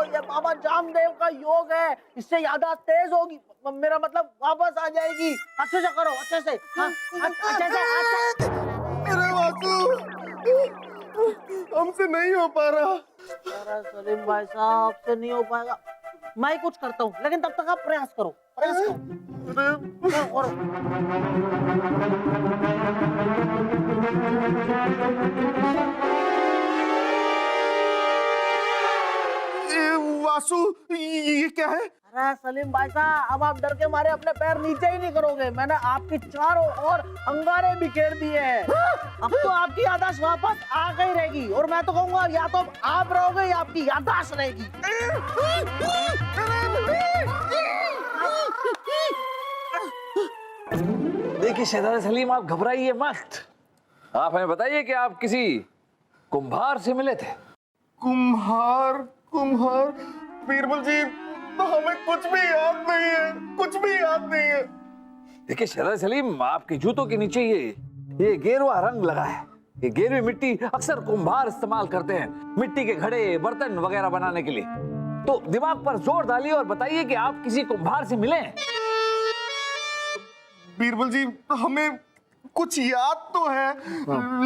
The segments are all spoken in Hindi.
ये बाबा जामदेव का योग है, इससे याददाश्त तेज होगी, मेरा मतलब वापस आ जाएगी। अच्छे से करो, अच्छे से। हाँ, अच्छे से। अरे वासु, हमसे नहीं हो पा रहा। अरे सलीम भाई साहब, आपसे नहीं हो पाएगा। मैं ही कुछ करता हूँ, लेकिन तब तक आप प्रयास करो, प्रयास करो। वासु, ये क्या है? अरे सलीम भाई साहब, अब आप डर के मारे अपने पैर नीचे ही नहीं करोगे। मैंने आपकी चारों ओर अंगारे बिखेर दिए हैं। अब तो आपकी याददाश्त वापस आ गई रहेगी, और मैं तो कहूँगा या तो आप रहोगे या आपकी याददाश्त रहेगी। देखिए शहजादे सलीम, आप घबराइए मत। आप हमें बताइए कि आप किसी कुम्हार से मिले थे? कुम्हार? कुम्हार? बीरबल जी, तो हमें कुछ भी याद नहीं है, कुछ भी याद नहीं है। देखिए शहजादे सलीम, आपके जूतों के नीचे ये गेरुआ रंग लगा है। ये गेरुई मिट्टी अक्सर कुम्हार इस्तेमाल करते हैं मिट्टी के घड़े, बर्तन वगैरह बनाने के लिए। तो दिमाग पर जोर डालिए और बताइए कि आप किसी कुम्हार से मिले हैं? बीरबल जी, हमें कुछ याद तो है,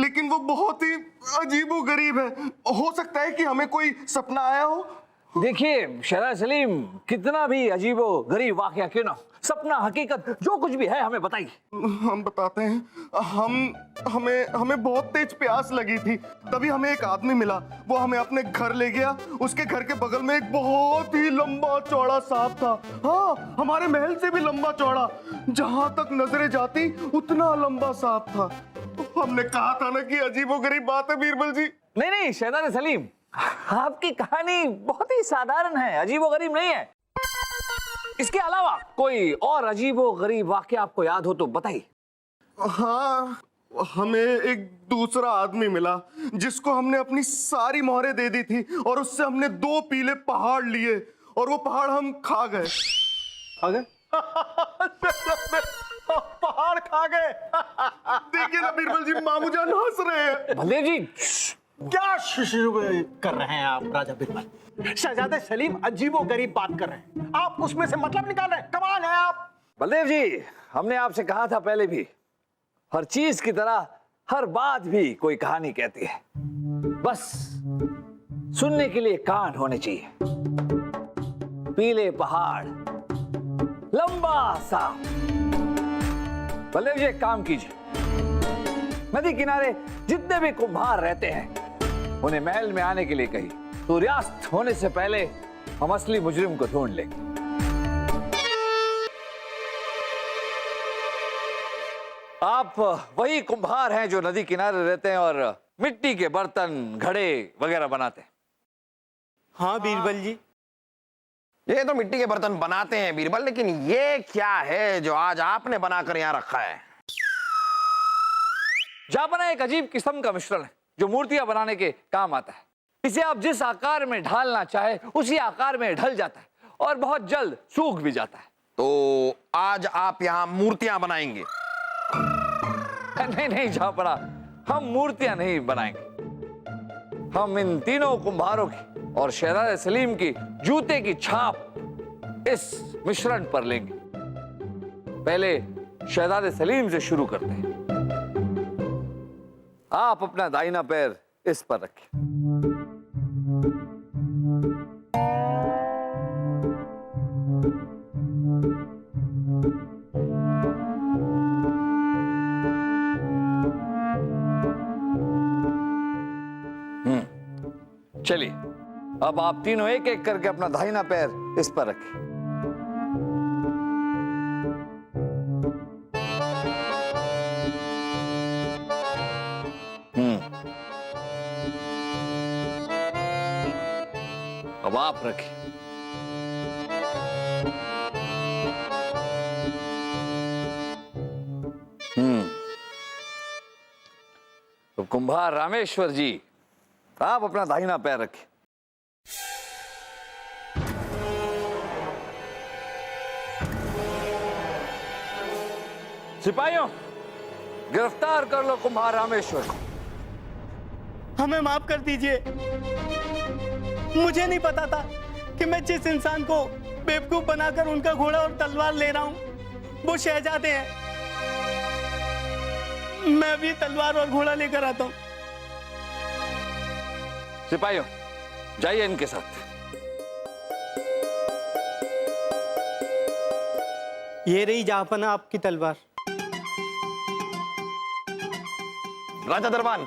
लेकिन वो बहुत ही अजीबोगरीब है। हो सकता है कि हमें कोई सपना आया हो। देखिए शहजादे सलीम, कितना भी अजीबो गरीब वाकया क्यों ना, सपना, हकीकत, जो कुछ भी है हमें बताइए। हम बताते हैं। हमें बहुत तेज प्यास लगी थी, तभी हमें एक आदमी मिला। वो हमें अपने घर ले गया। उसके घर के बगल में एक बहुत ही लंबा चौड़ा सांप था। हाँ, हमारे महल से भी लंबा चौड़ा। जहां तक नजरें जाती उतना लंबा सांप था। हमने कहा था ना कि अजीबोगरीब बात है बीरबल जी। नहीं नहीं शहजादे सलीम, आपकी कहानी बहुत ही साधारण है, अजीबोगरीब नहीं है। इसके अलावा कोई और अजीबोगरीब वाकया आपको याद हो तो बताइए। हाँ, हमें एक दूसरा आदमी मिला जिसको हमने अपनी सारी मोहरें दे दी थी, और उससे हमने 2 पीले पहाड़ लिए, और वो पहाड़ हम खा गए। खा गए? पहाड़ खा गए। देखिए ना बीरबल जी, मामू जान हंस रहे हैं। बलदेव जी, क्या शुरू कर रहे हैं आप राजा बिरबल? शहजादे सलीम अजीबोगरीब बात कर रहे हैं, आप उसमें से मतलब निकाल रहे हैं। कमाल है आप। बलदेव जी, हमने आपसे कहा था पहले भी, हर चीज की तरह हर बात भी कोई कहानी कहती है, बस सुनने के लिए कान होने चाहिए। पीले पहाड़, लंबा सांप। बलदेव जी, एक काम कीजिए, नदी किनारे जितने भी कुम्हार रहते हैं उन्हें महल में आने के लिए कहिए। सूर्यास्त होने से पहले हम असली मुजरिम को ढूंढ लेंगे। आप वही कुम्हार हैं जो नदी किनारे रहते हैं और मिट्टी के बर्तन, घड़े वगैरह बनाते हैं? हाँ बीरबल जी। ये तो मिट्टी के बर्तन बनाते हैं बीरबल, लेकिन ये क्या है जो आज आपने बनाकर यहाँ रखा है? जापना एक अजीब किस्म का मिश्रण है जो मूर्तियां बनाने के काम आता है। इसे आप जिस आकार में ढालना चाहे उसी आकार में ढल जाता है और बहुत जल्द सूख भी जाता है। तो आज आप यहाँ मूर्तियां बनाएंगे? नहीं नहीं जापना, हम मूर्तियां नहीं बनाएंगे। हम इन तीनों कुम्हारों की और शहजादे सलीम की जूते की छाप इस मिश्रण पर लेंगे। पहले शहजादे सलीम से शुरू करते हैं। आप अपना दाहिना पैर इस पर रखें। चलिए, अब आप तीनों एक एक करके अपना दाहिना पैर इस पर रखें। अब आप रखें। तो कुम्हार रामेश्वर जी, आप अपना दाहिना पैर रखें। सिपाहियों, गिरफ्तार कर लो कुम्हार रामेश्वर। हमें माफ कर दीजिए, मुझे नहीं पता था कि मैं जिस इंसान को बेवकूफ बनाकर उनका घोड़ा और तलवार ले रहा हूं वो शहजादे हैं। मैं भी तलवार और घोड़ा लेकर आता हूं। सिपाहियों, जाइए इनके साथ। ये रही जहांपना आपकी तलवार। राजा दरबान,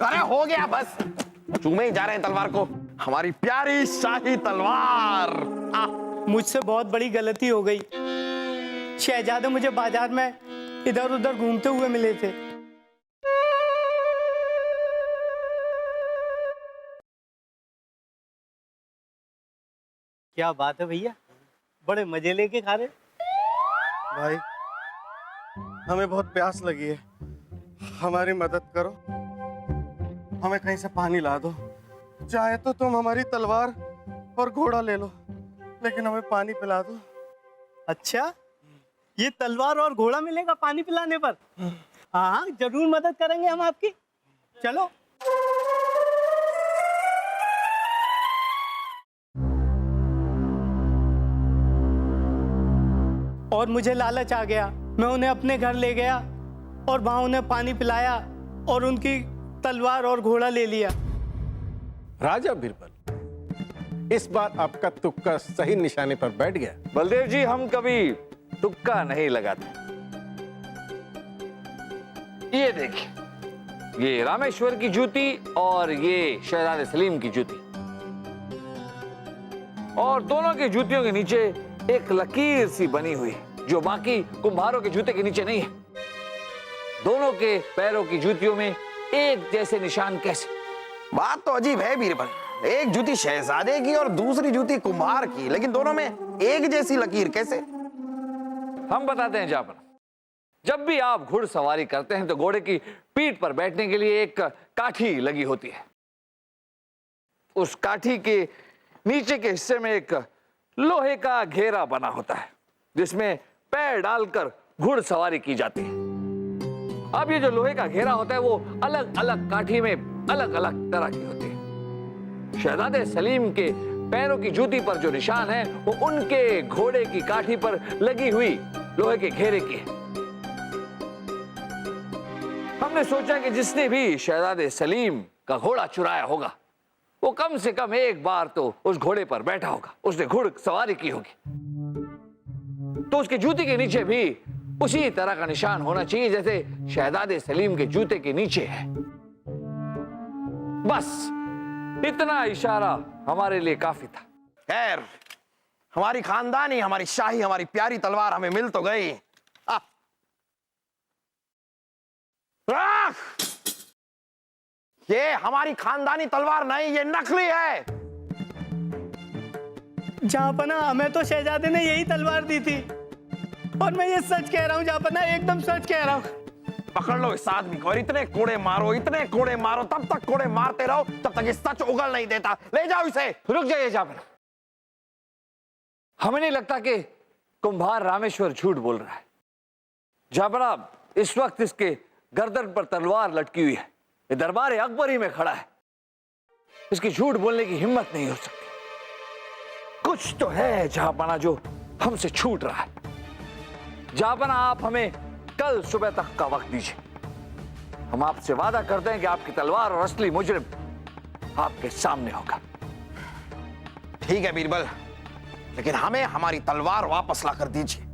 अरे हो गया बस, चूमे ही जा रहे हैं तलवार को। हमारी प्यारी शाही तलवार। मुझसे बहुत बड़ी गलती हो गई। शहजादे मुझे बाजार में इधर उधर घूमते हुए मिले थे। क्या बात है भैया, बड़े मजे लेके खा रहे। भाई, हमें बहुत प्यास लगी है, हमारी मदद करो। हमें कहीं से पानी ला दो। चाहे तो तुम हमारी तलवार और घोड़ा ले लो, लेकिन हमें पानी पिला दो। अच्छा, ये तलवार और घोड़ा मिलेगा पानी पिलाने पर? हाँ, जरूर मदद करेंगे हम आपकी। चलो। और मुझे लालच आ गया, मैं उन्हें अपने घर ले गया और वहां उन्हें पानी पिलाया और उनकी तलवार और घोड़ा ले लिया। राजा बीरबल, इस बार आपका तुक्का सही निशाने पर बैठ गया। बलदेव जी, हम कभी तुक्का नहीं लगाते। ये देखिए, ये रामेश्वर की जूती और ये शहजादे सलीम की जूती, और दोनों की जूतियों के नीचे एक लकीर सी बनी हुई है जो बाकी कुम्हारों के जूते के नीचे नहीं है। दोनों के पैरों की जूतियों में एक जैसे निशान कैसे? बात तो अजीब है बीरबल, एक जूती शहजादे की और दूसरी जूती कुम्हार की, लेकिन दोनों में एक जैसी लकीर कैसे? हम बताते हैं जापर। जब भी आप घुड़सवारी करते हैं तो घोड़े की पीठ पर बैठने के लिए एक काठी लगी होती है। उस काठी के नीचे के हिस्से में एक लोहे का घेरा बना होता है जिसमें पैर डालकर घुड़सवारी की जाती है। अब ये जो लोहे का घेरा होता है वो अलग अलग काठी में अलग अलग तरह की होती है। शहजादे सलीम के पैरों की जूती पर जो निशान है वो उनके घोड़े की काठी पर लगी हुई लोहे के घेरे की है। हमने सोचा कि जिसने भी शहजादे सलीम का घोड़ा चुराया होगा वो कम से कम एक बार तो उस घोड़े पर बैठा होगा, उसने घुड़सवारी की होगी, तो उसकी जूती के नीचे भी उसी तरह का निशान होना चाहिए जैसे शहजादे सलीम के जूते के नीचे है। बस इतना इशारा हमारे लिए काफी था। खैर, हमारी खानदानी, हमारी शाही, हमारी प्यारी तलवार हमें मिल तो गई। ये हमारी खानदानी तलवार नहीं, ये नकली है। जहांपना, हमें तो शहजादे ने यही तलवार दी थी और मैं ये सच कह रहा हूँ जहांपना, एकदम सच कह रहा हूँ। पकड़ लो इस आदमी को और इतने कोड़े मारो, इतने कोड़े मारो, तब तक कोड़े मारते रहो तब तक ये सच उगल नहीं देता। ले जाओ इसे। रुक जाइए जापर, हमें नहीं लगता कि कुम्हार रामेश्वर झूठ बोल रहा है। जापर, इस वक्त इसके गर्दन पर तलवार लटकी हुई है, ये दरबार अकबरी में खड़ा है, इसकी झूठ बोलने की हिम्मत नहीं हो सकती। कुछ तो है जहांपना जो हमसे छूट रहा है। जहांपना, आप हमें कल सुबह तक का वक्त दीजिए। हम आपसे वादा करते हैं कि आपकी तलवार और असली मुजरिम आपके सामने होगा। ठीक है बीरबल, लेकिन हमें हमारी तलवार वापस लाकर दीजिए।